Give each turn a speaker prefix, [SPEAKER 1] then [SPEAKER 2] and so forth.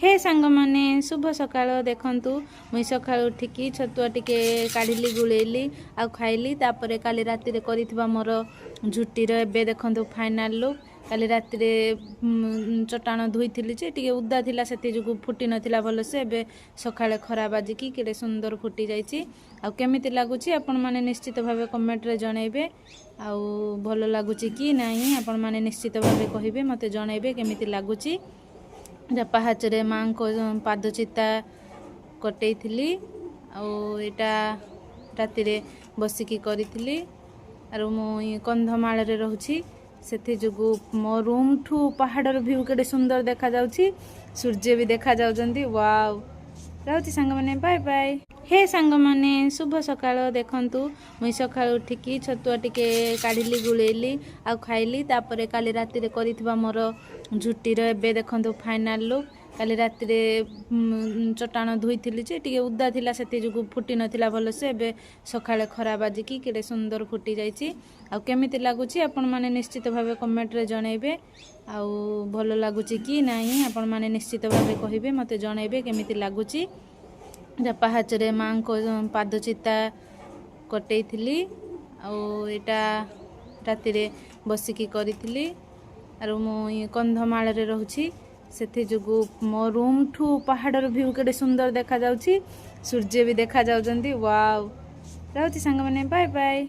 [SPEAKER 1] हे सांग माने शुभ सकाळ देखंतु मुई सकाळ उठिकी छतुआ टिके काढिली गुलेली आ खाइली तापरे काली राति रे करिथिबा मोर झुटी रे एबे देखंतु फाइनल लुक काली राति रे चटाण धुईथिली जे टिके उदा थिला सेति जुगु फुटी नथिला भलो से एबे सकाळे खरा बाजी की केडे सुंदर फुटी जाईची आ केमिति लागुची आपण माने निश्चित भाबे कमेंट रे जणाइबे आ भलो लागुची कि नाही आपण माने निश्चित भाबे कहिबे मते जणाइबे केमिति लागुची पाहाचरे माँ को पाद चिता कटे थी आटा राति बसिकी करी आर मु कंधमाल रोची से जो मो रूम ठू पहाड़ व्यू के सुंदर देखा जाउची सूर्य भी देखा जाउचंती वाव रहउची सांग माने बाय बाय हे सांग माने शुभ सकाळ देखंतु मुई सकाळ उठिकी छतुआ टिके काढिली गुलेली आ खाइली तापरे काली राति रे करिथिबा मोर झुटी रे एबे देखंतु फाइनल लुक काली राति रे चटाण धुईथिली जे टिके उदा थिला सेति जुगु फुटी नथिला भलो से एबे सकाळे खरा बाजी की केडे सुंदर फुटी जाईची आ केमिति लागुची आपण माने निश्चित भाबे कमेंट रे जणाइबे आ भलो लागुची कि नाही आपण माने निश्चित भाबे कहिबे मते जणाइबे केमिति लागुची पाहाचरे माँ को पाद चिता कटे थी आटा राति बसिकी करी आर मु कंधमाल रोची से जो मो रूम ठू पहाड़ व्यू के सुंदर देखा जाउची सूर्य भी देखा जाउचंती वाव रहउची सांग माने बाय बाय।